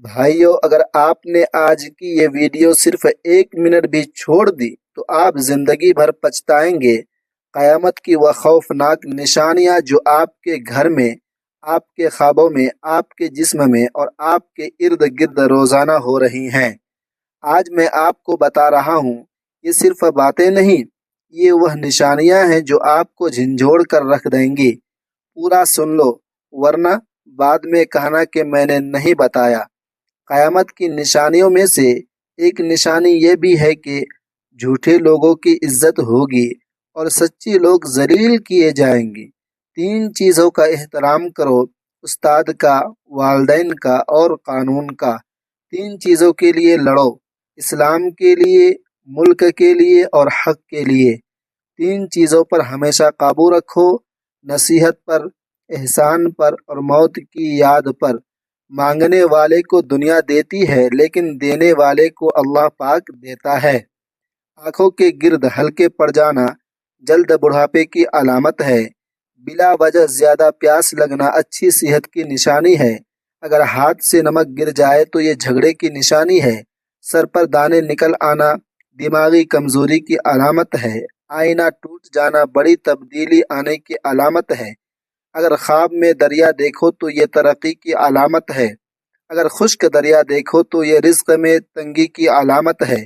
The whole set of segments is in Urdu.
بھائیوں، اگر آپ نے آج کی یہ ویڈیو صرف 1 منٹ بھی چھوڑ دی تو آپ زندگی بھر پچھتائیں گے۔ قیامت کی وہ خوفناک نشانیاں جو آپ کے گھر میں، آپ کے خوابوں میں، آپ کے جسم میں اور آپ کے ارد گرد روزانہ ہو رہی ہیں، آج میں آپ کو بتا رہا ہوں۔ یہ صرف باتیں نہیں، یہ وہ نشانیاں ہیں جو آپ کو جھنجھوڑ کر رکھ دیں گی۔ پورا سن لو، ورنہ بعد میں کہنا کہ میں نے نہیں بتایا۔ قیامت کی نشانیوں میں سے ایک نشانی یہ بھی ہے کہ جھوٹے لوگوں کی عزت ہوگی اور سچی لوگ ذلیل کیے جائیں گے۔ 3 چیزوں کا احترام کرو: استاد کا، والدین کا اور قانون کا۔ 3 چیزوں کے لیے لڑو: اسلام کے لیے، ملک کے لیے اور حق کے لیے۔ 3 چیزوں پر ہمیشہ قابو رکھو: نصیحت پر، احسان پر اور موت کی یاد پر۔ مانگنے والے کو دنیا دیتی ہے لیکن دینے والے کو اللہ پاک دیتا ہے۔ آنکھوں کے گرد ہلکے پڑ جانا جلد بڑھاپے کی علامت ہے۔ بلا وجہ زیادہ پیاس لگنا اچھی صحت کی نشانی ہے۔ اگر ہاتھ سے نمک گر جائے تو یہ جھگڑے کی نشانی ہے۔ سر پر دانے نکل آنا دماغی کمزوری کی علامت ہے۔ آئینہ ٹوٹ جانا بڑی تبدیلی آنے کی علامت ہے۔ اگر خواب میں دریا دیکھو تو یہ ترقی کی علامت ہے۔ اگر خشک دریا دیکھو تو یہ رزق میں تنگی کی علامت ہے۔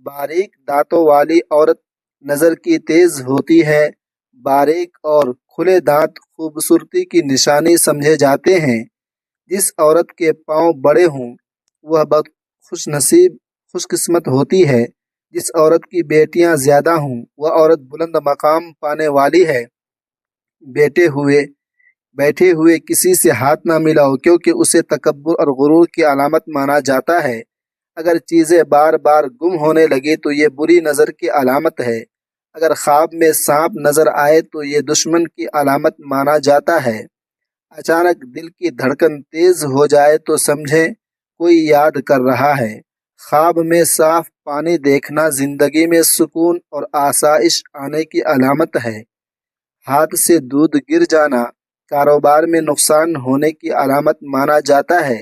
باریک دانتوں والی عورت نظر کی تیز ہوتی ہے۔ باریک اور کھلے دانت خوبصورتی کی نشانی سمجھے جاتے ہیں۔ جس عورت کے پاؤں بڑے ہوں وہ بہت خوش نصیب، خوش قسمت ہوتی ہے۔ جس عورت کی بیٹیاں زیادہ ہوں وہ عورت بلند مقام پانے والی ہے۔ بیٹھے ہوئے کسی سے ہاتھ نہ ملاؤ کیونکہ اسے تکبر اور غرور کی علامت مانا جاتا ہے۔ اگر چیزیں بار بار گم ہونے لگے تو یہ بری نظر کی علامت ہے۔ اگر خواب میں سانپ نظر آئے تو یہ دشمن کی علامت مانا جاتا ہے۔ اچانک دل کی دھڑکن تیز ہو جائے تو سمجھیں کوئی یاد کر رہا ہے۔ خواب میں صاف پانی دیکھنا زندگی میں سکون اور آسائش آنے کی علامت ہے۔ ہاتھ سے دودھ گر جانا کاروبار میں نقصان ہونے کی علامت مانا جاتا ہے۔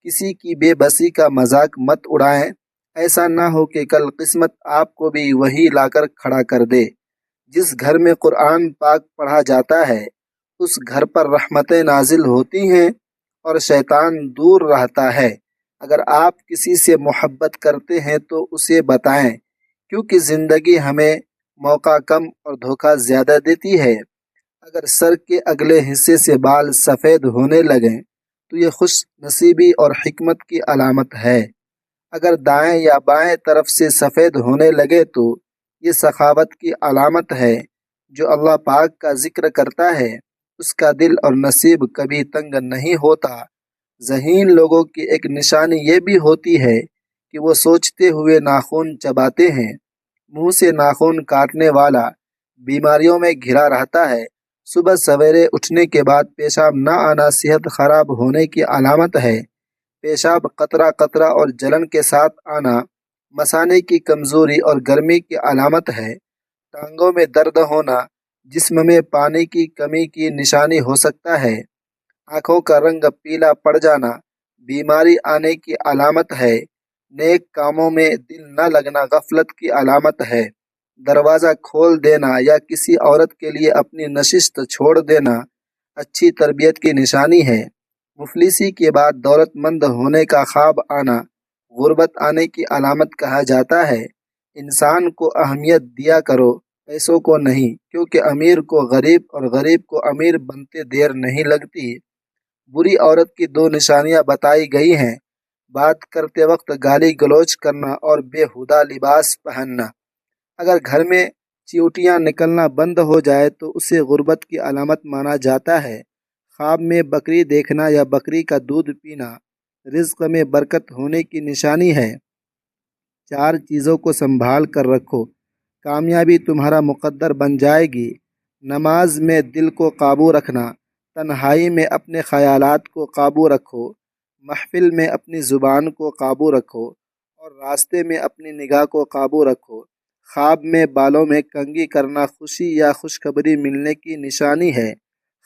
کسی کی بے بسی کا مذاق مت اڑائیں، ایسا نہ ہو کہ کل قسمت آپ کو بھی وہی لا کر کھڑا کر دے۔ جس گھر میں قرآن پاک پڑھا جاتا ہے اس گھر پر رحمتیں نازل ہوتی ہیں اور شیطان دور رہتا ہے۔ اگر آپ کسی سے محبت کرتے ہیں تو اسے بتائیں، کیونکہ زندگی ہمیں موقع کم اور دھوکہ زیادہ دیتی ہے۔ اگر سر کے اگلے حصے سے بال سفید ہونے لگیں تو یہ خوش نصیبی اور حکمت کی علامت ہے۔ اگر دائیں یا بائیں طرف سے سفید ہونے لگے تو یہ سخاوت کی علامت ہے۔ جو اللہ پاک کا ذکر کرتا ہے اس کا دل اور نصیب کبھی تنگ نہیں ہوتا۔ ذہین لوگوں کی ایک نشانی یہ بھی ہوتی ہے کہ وہ سوچتے ہوئے ناخن چباتے ہیں۔ منہ سے ناخن کاٹنے والا بیماریوں میں گھرا رہتا ہے۔ صبح سویرے اٹھنے کے بعد پیشاب نہ آنا صحت خراب ہونے کی علامت ہے۔ پیشاب قطرہ قطرہ اور جلن کے ساتھ آنا مثانے کی کمزوری اور گرمی کی علامت ہے۔ ٹانگوں میں درد ہونا جسم میں پانی کی کمی کی نشانی ہو سکتا ہے۔ آنکھوں کا رنگ پیلا پڑ جانا بیماری آنے کی علامت ہے۔ نیک کاموں میں دل نہ لگنا غفلت کی علامت ہے۔ دروازہ کھول دینا یا کسی عورت کے لیے اپنی نشست چھوڑ دینا اچھی تربیت کی نشانی ہے۔ مفلسی کے بعد دولت مند ہونے کا خواب آنا غربت آنے کی علامت کہا جاتا ہے۔ انسان کو اہمیت دیا کرو، پیسوں کو نہیں، کیونکہ امیر کو غریب اور غریب کو امیر بنتے دیر نہیں لگتی۔ بری عورت کی 2 نشانیاں بتائی گئی ہیں: بات کرتے وقت گالی گلوچ کرنا اور بےہودہ لباس پہننا۔ اگر گھر میں چیوٹیاں نکلنا بند ہو جائے تو اسے غربت کی علامت مانا جاتا ہے۔ خواب میں بکری دیکھنا یا بکری کا دودھ پینا رزق میں برکت ہونے کی نشانی ہے۔ 4 چیزوں کو سنبھال کر رکھو، کامیابی تمہارا مقدر بن جائے گی۔ نماز میں دل کو قابو رکھنا، تنہائی میں اپنے خیالات کو قابو رکھو، محفل میں اپنی زبان کو قابو رکھو اور راستے میں اپنی نگاہ کو قابو رکھو۔ خواب میں بالوں میں کنگھی کرنا خوشی یا خوشخبری ملنے کی نشانی ہے۔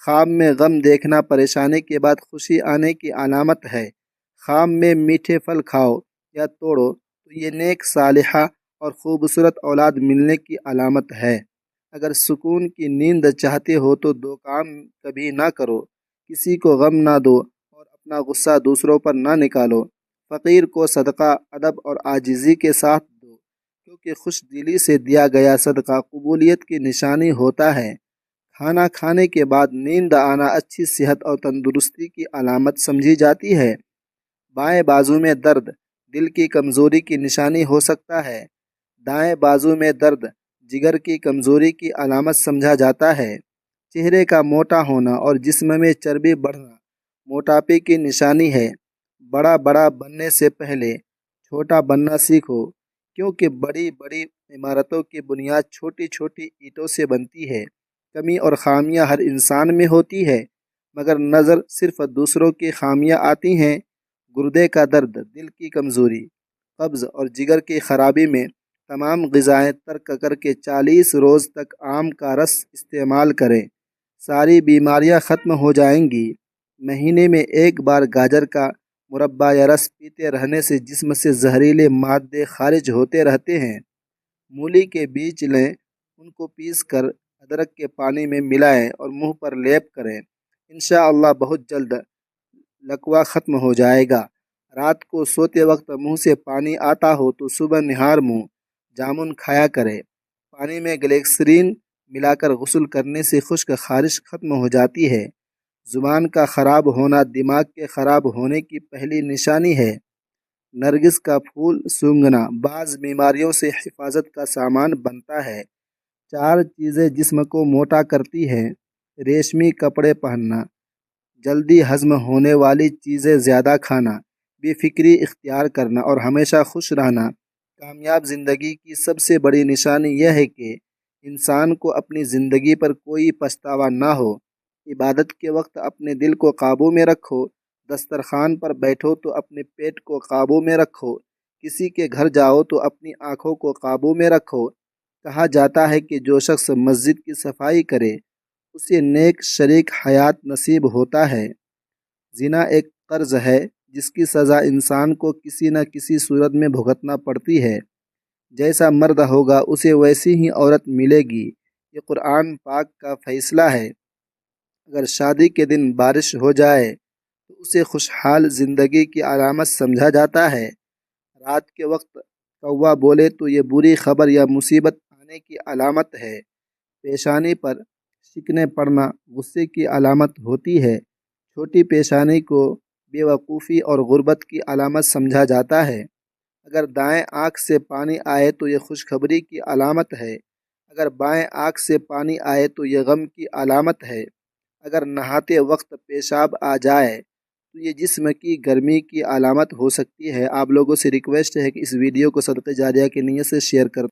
خواب میں غم دیکھنا پریشانی کے بعد خوشی آنے کی علامت ہے۔ خام میں میٹھے پھل کھاؤ یا توڑو تو یہ نیک صالحہ اور خوبصورت اولاد ملنے کی علامت ہے۔ اگر سکون کی نیند چاہتے ہو تو دو کام کبھی نہ کرو: کسی کو غم نہ دو اور اپنا غصہ دوسروں پر نہ نکالو۔ فقیر کو صدقہ ادب اور عاجزی کے ساتھ دو، کیونکہ خوش دلی سے دیا گیا صدقہ قبولیت کی نشانی ہوتا ہے۔ کھانا کھانے کے بعد نیند آنا اچھی صحت اور تندرستی کی علامت سمجھی جاتی ہے۔ بائیں بازو میں درد دل کی کمزوری کی نشانی ہو سکتا ہے۔ دائیں بازو میں درد جگر کی کمزوری کی علامت سمجھا جاتا ہے۔ چہرے کا موٹا ہونا اور جسم میں چربی بڑھنا موٹاپے کی نشانی ہے۔ بڑا بڑا بننے سے پہلے چھوٹا بننا سیکھو، کیونکہ بڑی بڑی عمارتوں کی بنیاد چھوٹی چھوٹی اینٹوں سے بنتی ہے۔ کمی اور خامیاں ہر انسان میں ہوتی ہے، مگر نظر صرف دوسروں کی خامیاں آتی ہیں۔ گردے کا درد، دل کی کمزوری، قبض اور جگر کی خرابی میں تمام غذائیں ترک کر کے 40 روز تک آم کا رس استعمال کریں، ساری بیماریاں ختم ہو جائیں گی۔ مہینے میں ایک بار گاجر کا مربع یا رس پیتے رہنے سے جسم سے زہریلے مادے خارج ہوتے رہتے ہیں۔ مولی کے بیج لیں، ان کو پیس کر ادرک کے پانی میں ملائیں اور منہ پر لیپ کریں، انشاءاللہ بہت جلد لکوہ ختم ہو جائے گا۔ رات کو سوتے وقت منہ سے پانی آتا ہو تو صبح نہار منہ جامن کھایا کرے۔ پانی میں گلیسرین ملا کر غسل کرنے سے خشک خارش ختم ہو جاتی ہے۔ زبان کا خراب ہونا دماغ کے خراب ہونے کی پہلی نشانی ہے۔ نرگس کا پھول سونگھنا بعض بیماریوں سے حفاظت کا سامان بنتا ہے۔ 4 چیزیں جسم کو موٹا کرتی ہیں: ریشمی کپڑے پہننا، جلدی ہضم ہونے والی چیزیں زیادہ کھانا، بے فکری اختیار کرنا اور ہمیشہ خوش رہنا۔ کامیاب زندگی کی سب سے بڑی نشانی یہ ہے کہ انسان کو اپنی زندگی پر کوئی پچھتاوا نہ ہو۔ عبادت کے وقت اپنے دل کو قابو میں رکھو، دسترخوان پر بیٹھو تو اپنے پیٹ کو قابو میں رکھو، کسی کے گھر جاؤ تو اپنی آنکھوں کو قابو میں رکھو۔ کہا جاتا ہے کہ جو شخص مسجد کی صفائی کرے اسے نیک شریک حیات نصیب ہوتا ہے۔ زنا ایک قرض ہے جس کی سزا انسان کو کسی نہ کسی صورت میں بھگتنا پڑتی ہے۔ جیسا مرد ہوگا اسے ویسی ہی عورت ملے گی، یہ قرآن پاک کا فیصلہ ہے۔ اگر شادی کے دن بارش ہو جائے تو اسے خوشحال زندگی کی علامت سمجھا جاتا ہے۔ رات کے وقت کوا بولے تو یہ بری خبر یا مصیبت آنے کی علامت ہے۔ پیشانی پر شکنیں پڑنا غصے کی علامت ہوتی ہے۔ چھوٹی پیشانی کو بے وقوفی اور غربت کی علامت سمجھا جاتا ہے۔ اگر دائیں آنکھ سے پانی آئے تو یہ خوشخبری کی علامت ہے۔ اگر بائیں آنکھ سے پانی آئے تو یہ غم کی علامت ہے۔ اگر نہاتے وقت پیشاب آ جائے تو یہ جسم کی گرمی کی علامت ہو سکتی ہے۔ آپ لوگوں سے ریکویسٹ ہے کہ اس ویڈیو کو صدقہ جاریہ کی نیت سے شیئر کر